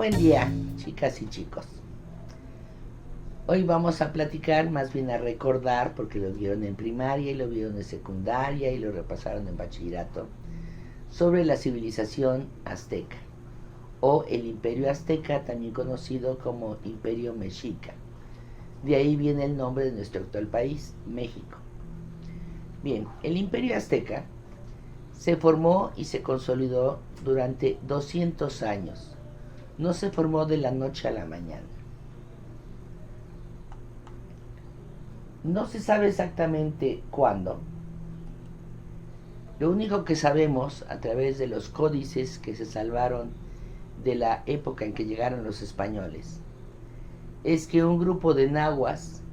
Buen día, chicas y chicos. Hoy vamos a platicar, más bien a recordar, porque lo vieron en primaria y lo vieron en secundaria y lo repasaron en bachillerato, sobre la civilización azteca, o el Imperio Azteca, también conocido como Imperio Mexica. De ahí viene el nombre de nuestro actual país, México. Bien, el Imperio Azteca se formó y se consolidó durante 200 años. No se formó de la noche a la mañana. No se sabe exactamente cuándo. Lo único que sabemos a través de los códices que se salvaron de la época en que llegaron los españoles es que un grupo de nahuas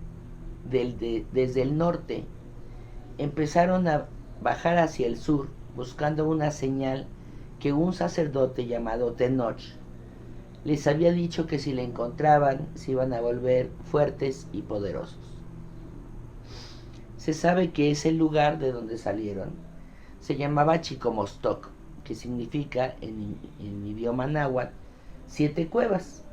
desde el norte empezaron a bajar hacia el sur buscando una señal que un sacerdote llamado Tenoch les había dicho que si la encontraban se iban a volver fuertes y poderosos. Se sabe que ese lugar de donde salieron se llamaba Chicomostoc, que significa en idioma náhuatl 7 cuevas,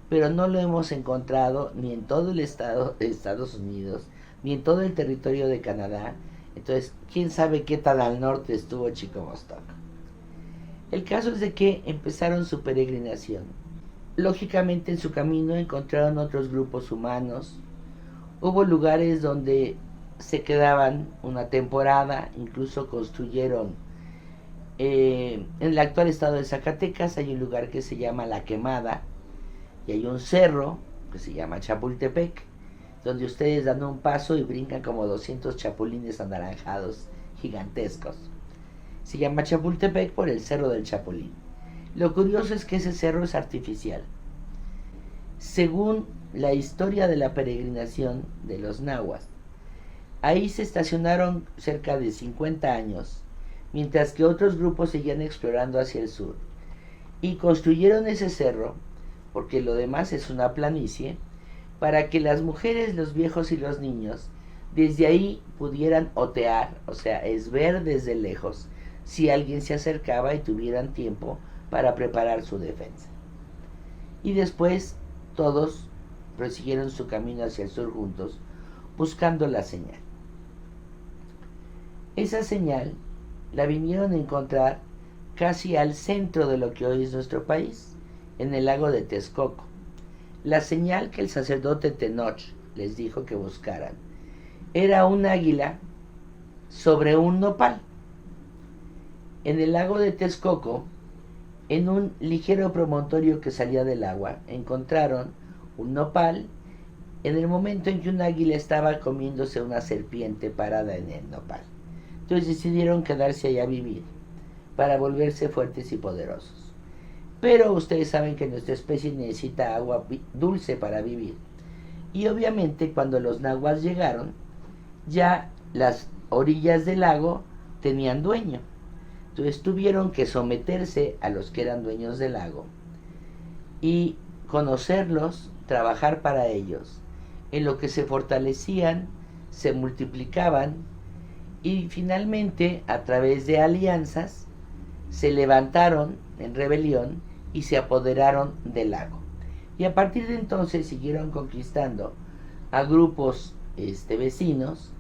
pero no lo hemos encontrado ni en todo el estado de Estados Unidos, ni en todo el territorio de Canadá. Entonces, quién sabe qué tan al norte estuvo Chicomostoc. El caso es de que empezaron su peregrinación. Lógicamente en su camino encontraron otros grupos humanos. Hubo lugares donde se quedaban una temporada, incluso construyeron en el actual estado de Zacatecas hay un lugar que se llama La Quemada y hay un cerro que se llama Chapultepec, donde ustedes dan un paso y brincan como 200 chapulines anaranjados gigantescos. Se llama Chapultepec por el Cerro del Chapulín. Lo curioso es que ese cerro es artificial. Según la historia de la peregrinación de los nahuas, ahí se estacionaron cerca de 50 años, mientras que otros grupos seguían explorando hacia el sur. Y construyeron ese cerro, porque lo demás es una planicie, para que las mujeres, los viejos y los niños desde ahí pudieran otear, o sea, es ver desde lejos si alguien se acercaba y tuvieran tiempo para preparar su defensa. Y después todos prosiguieron su camino hacia el sur juntos, buscando la señal. Esa señal la vinieron a encontrar casi al centro de lo que hoy es nuestro país, en el lago de Texcoco. La señal que el sacerdote Tenoch les dijo que buscaran era un águila sobre un nopal. En el lago de Texcoco, en un ligero promontorio que salía del agua, encontraron un nopal en el momento en que un águila estaba comiéndose una serpiente parada en el nopal. Entonces decidieron quedarse allá a vivir para volverse fuertes y poderosos. Pero ustedes saben que nuestra especie necesita agua dulce para vivir. Y obviamente cuando los nahuas llegaron, ya las orillas del lago tenían dueño. Entonces tuvieron que someterse a los que eran dueños del lago y conocerlos, trabajar para ellos, en lo que se fortalecían, se multiplicaban y finalmente a través de alianzas se levantaron en rebelión y se apoderaron del lago. Y a partir de entonces siguieron conquistando a grupos vecinos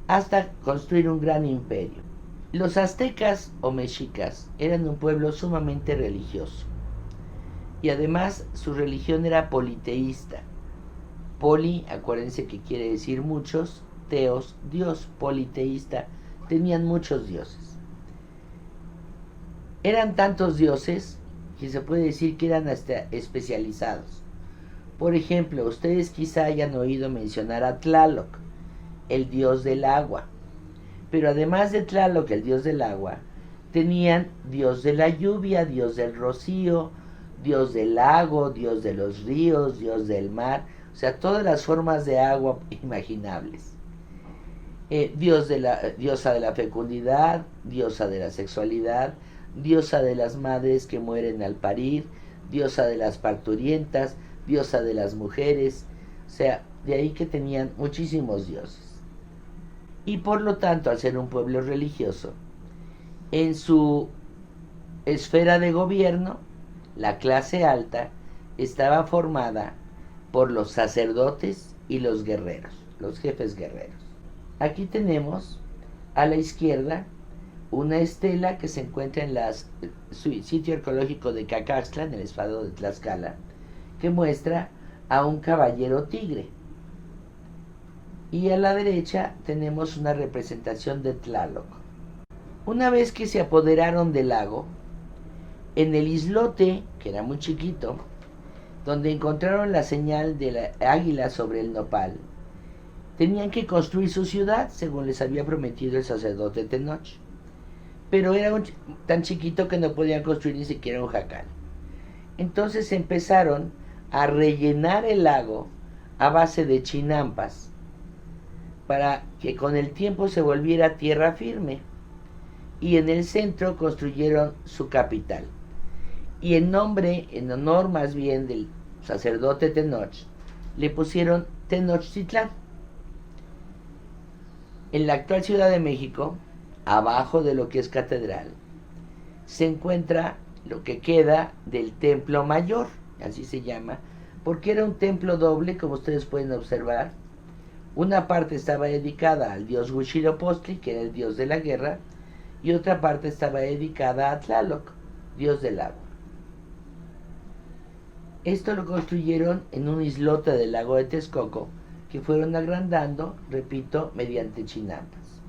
hasta construir un gran imperio. Los aztecas o mexicas eran un pueblo sumamente religioso y además su religión era politeísta. Poli, acuérdense que quiere decir muchos, teos, Dios, politeísta, tenían muchos dioses. Eran tantos dioses que se puede decir que eran hasta especializados. Por ejemplo, ustedes quizá hayan oído mencionar a Tlaloc, el dios del agua. Pero además de Tlaloc, el dios del agua, tenían dios de la lluvia, dios del rocío, dios del lago, dios de los ríos, dios del mar, o sea, todas las formas de agua imaginables. Diosa de la fecundidad, diosa de la sexualidad, diosa de las madres que mueren al parir, diosa de las parturientas, diosa de las mujeres, o sea, de ahí que tenían muchísimos dioses. Y por lo tanto, al ser un pueblo religioso, en su esfera de gobierno, la clase alta estaba formada por los sacerdotes y los guerreros, los jefes guerreros. Aquí tenemos a la izquierda una estela que se encuentra en el sitio arqueológico de Cacaxtla, en el estado de Tlaxcala, que muestra a un caballero tigre. Y a la derecha tenemos una representación de Tlaloc. Una vez que se apoderaron del lago, en el islote, que era muy chiquito, donde encontraron la señal de la águila sobre el nopal, tenían que construir su ciudad según les había prometido el sacerdote Tenoch. Pero era tan chiquito que no podían construir ni siquiera un jacal. Entonces empezaron a rellenar el lago a base de chinampas para que con el tiempo se volviera tierra firme. Y en el centro construyeron su capital. Y en honor más bien del sacerdote Tenoch, le pusieron Tenochtitlán. En la actual Ciudad de México, abajo de lo que es catedral, se encuentra lo que queda del templo mayor, así se llama, porque era un templo doble, como ustedes pueden observar. Una parte estaba dedicada al dios Huitzilopochtli, que era el dios de la guerra, y otra parte estaba dedicada a Tlaloc, dios del agua. Esto lo construyeron en un islote del lago de Texcoco, que fueron agrandando, repito, mediante chinampas.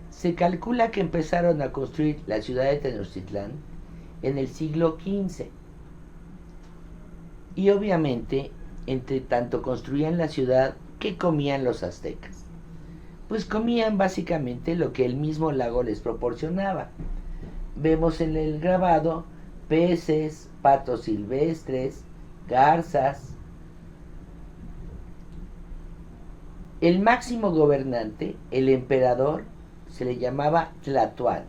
Se calcula que empezaron a construir la ciudad de Tenochtitlán en el siglo XV. Y obviamente, entre tanto construían la ciudad, ¿qué comían los aztecas? Pues comían básicamente lo que el mismo lago les proporcionaba. Vemos en el grabado peces, patos silvestres, garzas. El máximo gobernante, el emperador, se le llamaba Tlatoani.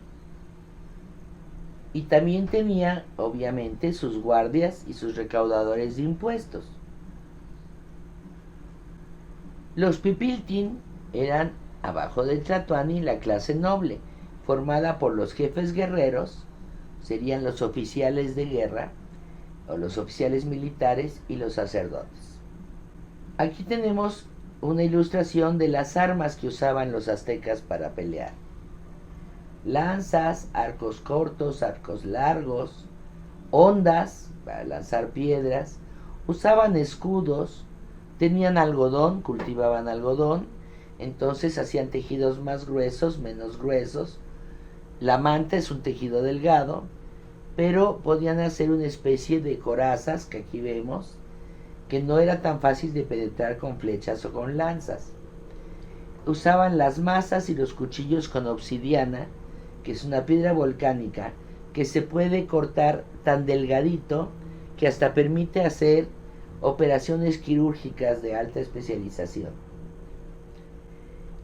Y también tenía, obviamente, sus guardias y sus recaudadores de impuestos. Los pipiltin eran, abajo del Tlatoani, la clase noble, formada por los jefes guerreros, serían los oficiales de guerra, o los oficiales militares y los sacerdotes. Aquí tenemos una ilustración de las armas que usaban los aztecas para pelear. Lanzas, arcos cortos, arcos largos, hondas para lanzar piedras, usaban escudos, tenían algodón, cultivaban algodón, entonces hacían tejidos más gruesos, menos gruesos. La manta es un tejido delgado, pero podían hacer una especie de corazas que aquí vemos, que no era tan fácil de penetrar con flechas o con lanzas. Usaban las mazas y los cuchillos con obsidiana, que es una piedra volcánica que se puede cortar tan delgadito que hasta permite hacer operaciones quirúrgicas de alta especialización.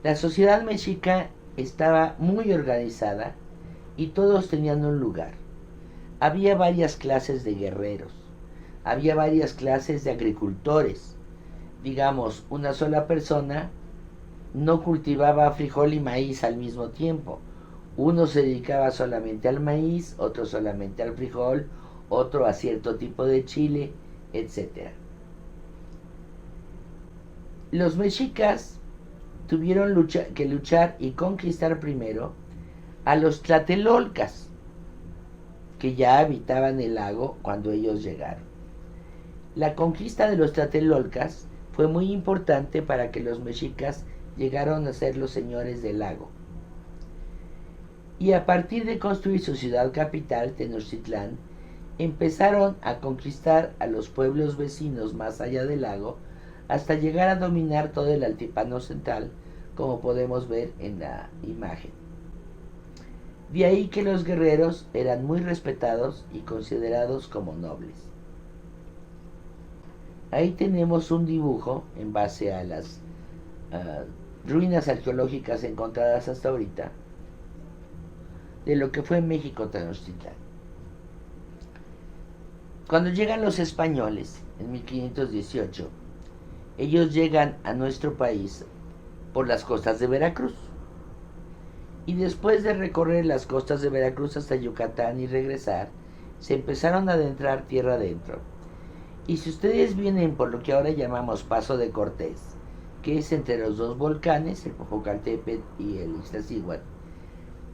La sociedad mexica estaba muy organizada y todos tenían un lugar. Había varias clases de guerreros, había varias clases de agricultores. Digamos, una sola persona no cultivaba frijol y maíz al mismo tiempo. Uno se dedicaba solamente al maíz, otro solamente al frijol, otro a cierto tipo de chile, etc. Los mexicas tuvieron que luchar y conquistar primero a los tlatelolcas, que ya habitaban el lago cuando ellos llegaron. La conquista de los tlatelolcas fue muy importante para que los mexicas llegaron a ser los señores del lago. Y a partir de construir su ciudad capital, Tenochtitlán, empezaron a conquistar a los pueblos vecinos más allá del lago hasta llegar a dominar todo el altiplano central, como podemos ver en la imagen. De ahí que los guerreros eran muy respetados y considerados como nobles. Ahí tenemos un dibujo en base a las ruinas arqueológicas encontradas hasta ahorita de lo que fue México Tenochtitlán. Cuando llegan los españoles en 1518, ellos llegan a nuestro país por las costas de Veracruz. Y después de recorrer las costas de Veracruz hasta Yucatán y regresar, se empezaron a adentrar tierra adentro. Y si ustedes vienen por lo que ahora llamamos Paso de Cortés, que es entre los dos volcanes, el Popocatépetl y el Iztaccíhuatl,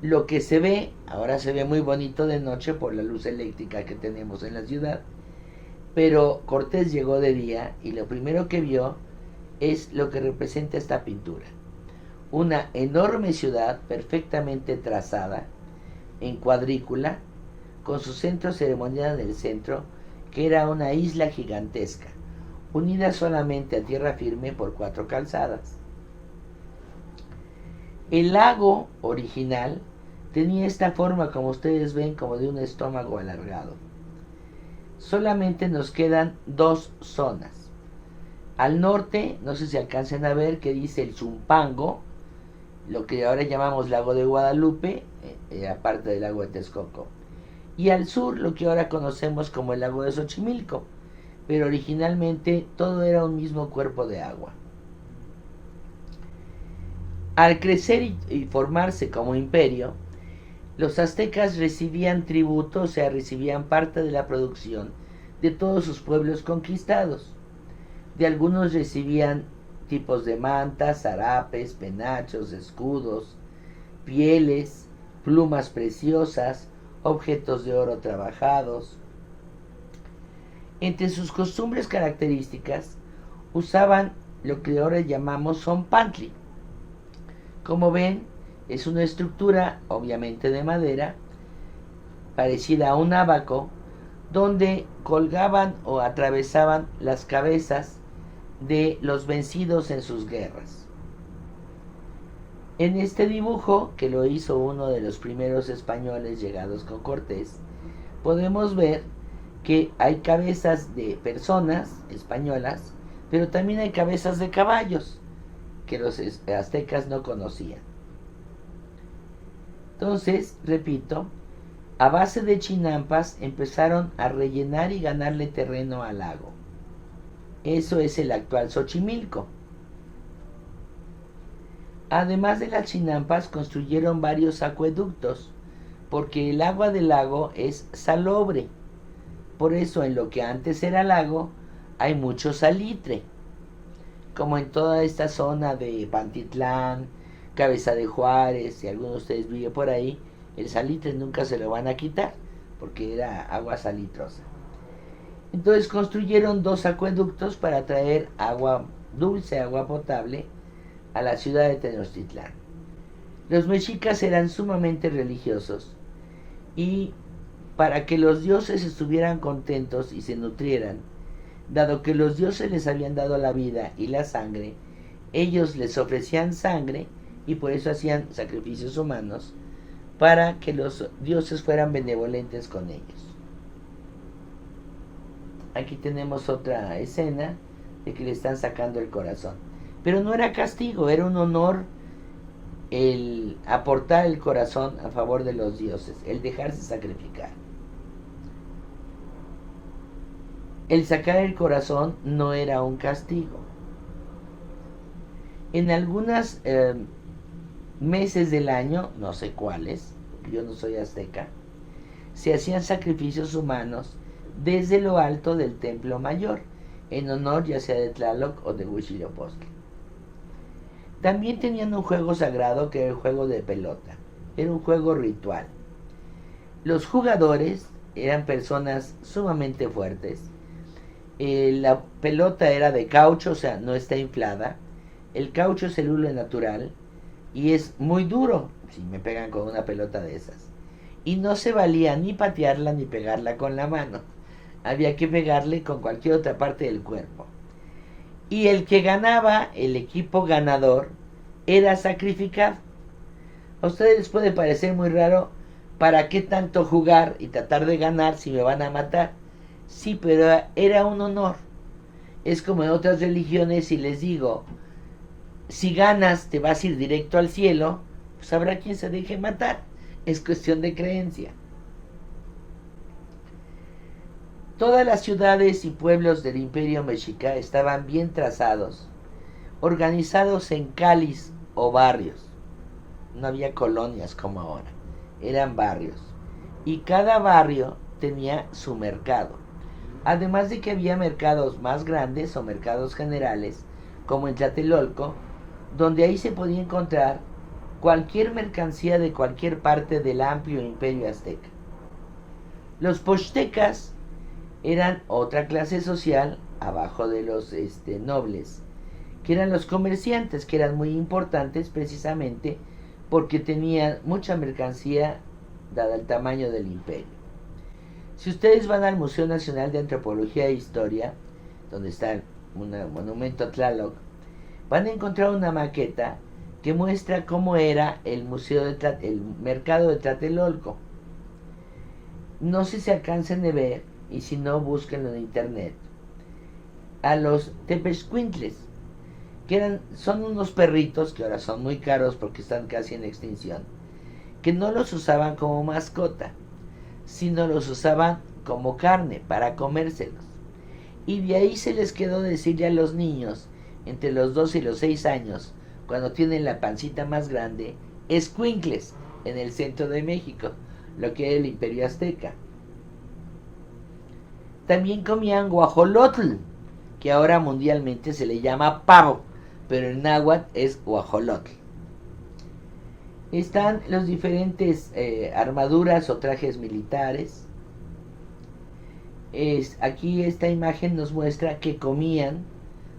lo que se ve, ahora se ve muy bonito de noche por la luz eléctrica que tenemos en la ciudad, pero Cortés llegó de día y lo primero que vio es lo que representa esta pintura. Una enorme ciudad perfectamente trazada, en cuadrícula, con su centro ceremonial en el centro, que era una isla gigantesca, unida solamente a tierra firme por 4 calzadas. El lago original tenía esta forma, como ustedes ven, como de un estómago alargado. Solamente nos quedan 2 zonas. Al norte, no sé si alcancen a ver, que dice el Zumpango, lo que ahora llamamos lago de Guadalupe, aparte del lago de Texcoco. Y al sur, lo que ahora conocemos como el lago de Xochimilco, pero originalmente todo era un mismo cuerpo de agua. Al crecer y formarse como imperio, los aztecas recibían tributo, o sea, recibían parte de la producción de todos sus pueblos conquistados. De algunos recibían tipos de mantas, zarapes, penachos, escudos, pieles, plumas preciosas, objetos de oro trabajados. Entre sus costumbres características, usaban lo que ahora llamamos zompantli. Como ven, es una estructura, obviamente de madera, parecida a un ábaco, donde colgaban o atravesaban las cabezas de los vencidos en sus guerras. En este dibujo, que lo hizo uno de los primeros españoles llegados con Cortés, podemos ver que hay cabezas de personas españolas, pero también hay cabezas de caballos que los aztecas no conocían. Entonces, repito, a base de chinampas empezaron a rellenar y ganarle terreno al lago. Eso es el actual Xochimilco. Además de las chinampas, construyeron varios acueductos, porque el agua del lago es salobre. Por eso en lo que antes era lago hay mucho salitre, como en toda esta zona de Pantitlán, Cabeza de Juárez, si alguno de ustedes vive por ahí, el salitre nunca se lo van a quitar, porque era agua salitrosa. Entonces construyeron 2 acueductos para traer agua dulce, agua potable, a la ciudad de Tenochtitlán. Los mexicas eran sumamente religiosos y para que los dioses estuvieran contentos y se nutrieran, dado que los dioses les habían dado la vida y la sangre, ellos les ofrecían sangre y por eso hacían sacrificios humanos para que los dioses fueran benevolentes con ellos. Aquí tenemos otra escena de que le están sacando el corazón. Pero no era castigo, era un honor el aportar el corazón a favor de los dioses, el dejarse sacrificar. El sacar el corazón no era un castigo. En algunos meses del año, no sé cuáles, yo no soy azteca, se hacían sacrificios humanos desde lo alto del templo mayor, en honor ya sea de Tlaloc o de Huitzilopochtli. También tenían un juego sagrado que era el juego de pelota. Era un juego ritual. Los jugadores eran personas sumamente fuertes. La pelota era de caucho, o sea, no está inflada. El caucho es el hule natural y es muy duro si me pegan con una pelota de esas. Y no se valía ni patearla ni pegarla con la mano. Había que pegarle con cualquier otra parte del cuerpo. Y el que ganaba, el equipo ganador, era sacrificado. A ustedes les puede parecer muy raro, ¿para qué tanto jugar y tratar de ganar si me van a matar? Sí, pero era un honor. Es como en otras religiones, si les digo, si ganas te vas a ir directo al cielo, pues habrá quien se deje matar. Es cuestión de creencia. Todas las ciudades y pueblos del Imperio Mexica estaban bien trazados, organizados en calis o barrios. No había colonias como ahora, eran barrios. Y cada barrio tenía su mercado. Además de que había mercados más grandes o mercados generales, como en Tlatelolco, donde ahí se podía encontrar cualquier mercancía de cualquier parte del amplio imperio azteca. Los pochtecas eran otra clase social abajo de los nobles, que eran los comerciantes, que eran muy importantes precisamente porque tenían mucha mercancía dada el tamaño del imperio. Si ustedes van al Museo Nacional de Antropología e Historia, donde está un monumento a Tlaloc, van a encontrar una maqueta que muestra cómo era el el mercado de Tlatelolco. No sé si se alcancen de ver, y si no, búsquenlo en internet. A los tepezcuintles, que son unos perritos que ahora son muy caros porque están casi en extinción, que no los usaban como mascota, sino los usaban como carne para comérselos. Y de ahí se les quedó decirle a los niños, entre los 2 y los 6 años, cuando tienen la pancita más grande, escuincles, en el centro de México, lo que era el imperio azteca. También comían guajolotl, que ahora mundialmente se le llama pavo, pero en náhuatl es guajolotl. Están los diferentes armaduras o trajes militares. Aquí esta imagen nos muestra que comían,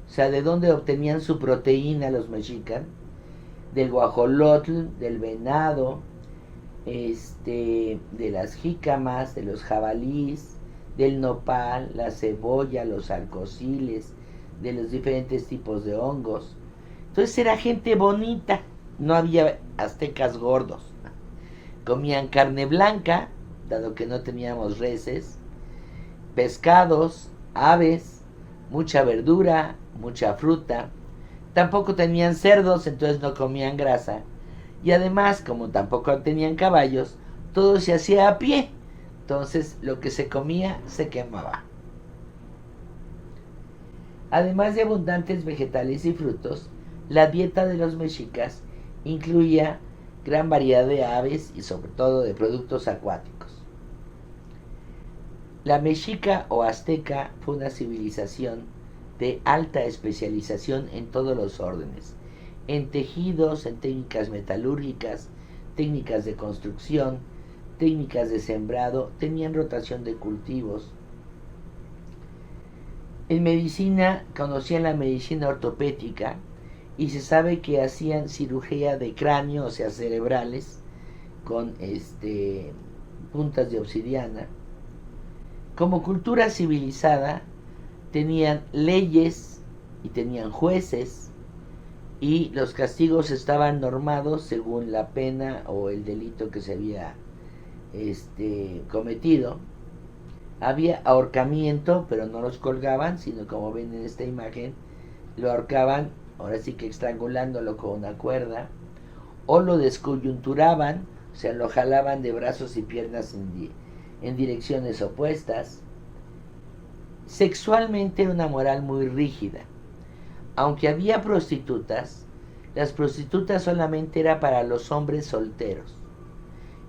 o sea, de dónde obtenían su proteína los mexicas, del guajolotl, del venado, de las jícamas, de los jabalíes, del nopal, la cebolla, los arcociles, de los diferentes tipos de hongos. Entonces era gente bonita, no había aztecas gordos. Comían carne blanca, dado que no teníamos reses, pescados, aves, mucha verdura, mucha fruta. Tampoco tenían cerdos, entonces no comían grasa. Y además, como tampoco tenían caballos, todo se hacía a pie. Entonces lo que se comía se quemaba. Además de abundantes vegetales y frutos, la dieta de los mexicas incluía gran variedad de aves y sobre todo de productos acuáticos. La mexica o azteca fue una civilización de alta especialización en todos los órdenes, en tejidos, en técnicas metalúrgicas, técnicas de construcción, técnicas de sembrado, tenían rotación de cultivos. En medicina conocían la medicina ortopédica y se sabe que hacían cirugía de cráneo, o sea, cerebrales, con puntas de obsidiana. Como cultura civilizada, tenían leyes y tenían jueces, y los castigos estaban normados según la pena o el delito que se había cometido. Había ahorcamiento, pero no los colgaban, sino como ven en esta imagen, lo ahorcaban, ahora sí que estrangulándolo con una cuerda, o lo descoyunturaban, o sea, lo jalaban de brazos y piernas en direcciones opuestas. Sexualmente era una moral muy rígida. Aunque había prostitutas, las prostitutas solamente era para los hombres solteros.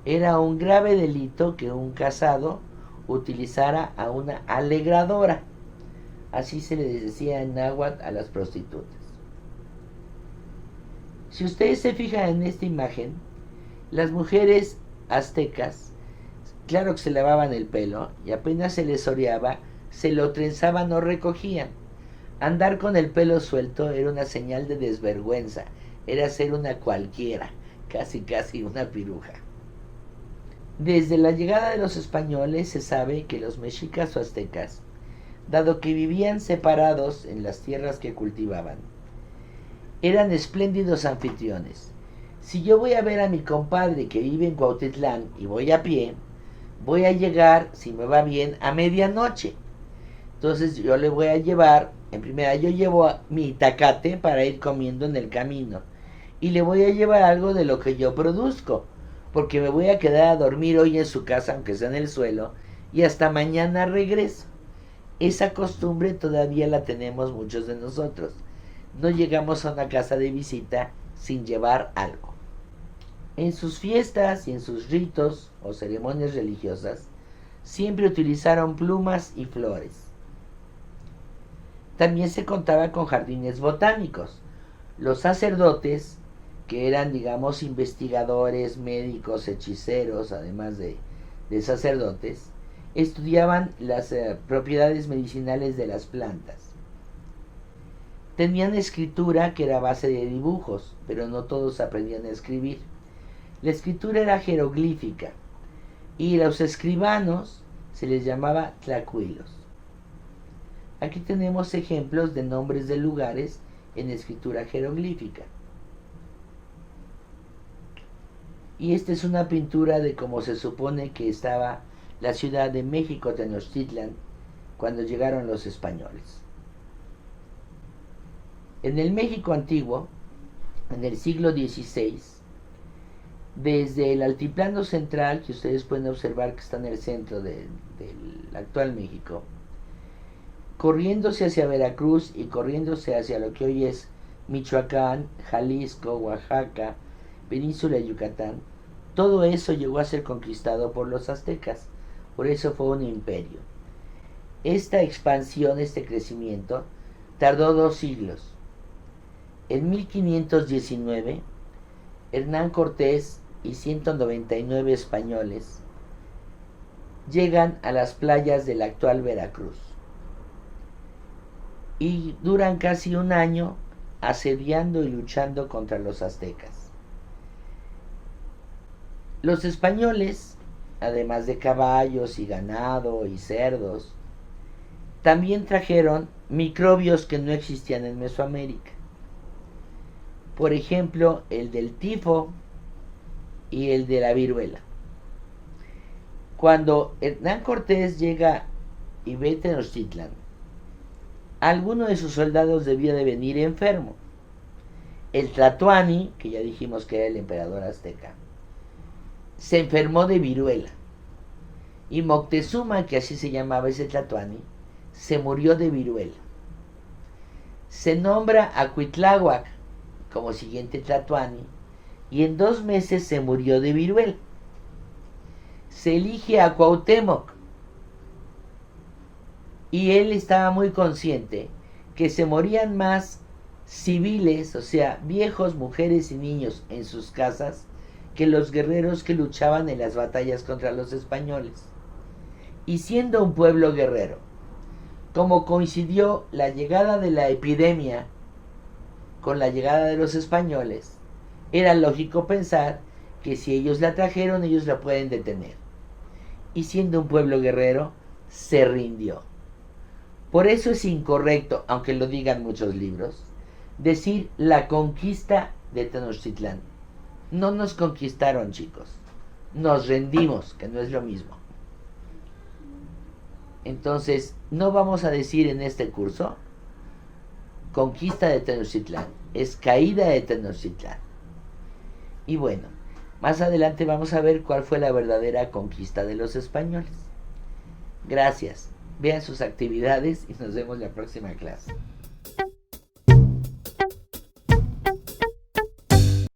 Era un grave delito que un casado utilizara a una alegradora. Así se les decía en náhuatl a las prostitutas. Si ustedes se fijan en esta imagen, las mujeres aztecas, claro que se lavaban el pelo y apenas se les oreaba, se lo trenzaban o recogían. Andar con el pelo suelto era una señal de desvergüenza, era ser una cualquiera, casi una piruja. Desde la llegada de los españoles se sabe que los mexicas o aztecas, dado que vivían separados en las tierras que cultivaban, eran espléndidos anfitriones. Si yo voy a ver a mi compadre que vive en Cuautitlán y voy a pie, voy a llegar, si me va bien, a medianoche. Entonces yo le voy a llevar, en primera yo llevo mi itacate para ir comiendo en el camino, y le voy a llevar algo de lo que yo produzco, porque me voy a quedar a dormir hoy en su casa, aunque sea en el suelo, y hasta mañana regreso. Esa costumbre todavía la tenemos muchos de nosotros. No llegamos a una casa de visita sin llevar algo. En sus fiestas y en sus ritos o ceremonias religiosas, siempre utilizaron plumas y flores. También se contaba con jardines botánicos. Los sacerdotes, que eran, digamos, investigadores, médicos, hechiceros, además de sacerdotes, estudiaban las propiedades medicinales de las plantas. Tenían escritura que era a base de dibujos, pero no todos aprendían a escribir. La escritura era jeroglífica y los escribanos se les llamaba tlacuilos. Aquí tenemos ejemplos de nombres de lugares en escritura jeroglífica. Y esta es una pintura de cómo se supone que estaba la ciudad de México, Tenochtitlan, cuando llegaron los españoles. En el México antiguo, en el siglo XVI, desde el altiplano central, que ustedes pueden observar que está en el centro del actual México, corriéndose hacia Veracruz y corriéndose hacia lo que hoy es Michoacán, Jalisco, Oaxaca, Península de Yucatán, todo eso llegó a ser conquistado por los aztecas. Por eso fue un imperio. Esta expansión, este crecimiento, tardó 2 siglos. En 1519, Hernán Cortés y 199 españoles llegan a las playas del actual Veracruz y duran casi un año asediando y luchando contra los aztecas. Los españoles, además de caballos y ganado y cerdos, también trajeron microbios que no existían en Mesoamérica. Por ejemplo, el del tifo y el de la viruela. Cuando Hernán Cortés llega y ve Tenochtitlan, alguno de sus soldados debía de venir enfermo. El Tlatoani, que ya dijimos que era el emperador azteca, se enfermó de viruela. Y Moctezuma, que así se llamaba ese Tlatoani, se murió de viruela. Se nombra a Cuitláhuac como siguiente Tlatoani y en 2 meses se murió de viruela. Se elige a Cuauhtémoc y él estaba muy consciente que se morían más civiles, o sea, viejos, mujeres y niños en sus casas, que los guerreros que luchaban en las batallas contra los españoles. Y siendo un pueblo guerrero, como coincidió la llegada de la epidemia con la llegada de los españoles, era lógico pensar que si ellos la trajeron, ellos la pueden detener. Y siendo un pueblo guerrero, se rindió. Por eso es incorrecto, aunque lo digan muchos libros, decir la conquista de Tenochtitlán. No nos conquistaron, chicos. Nos rendimos, que no es lo mismo. Entonces, no vamos a decir en este curso conquista de Tenochtitlán. Es caída de Tenochtitlán. Y bueno, más adelante vamos a ver cuál fue la verdadera conquista de los españoles. Gracias. Vean sus actividades y nos vemos la próxima clase.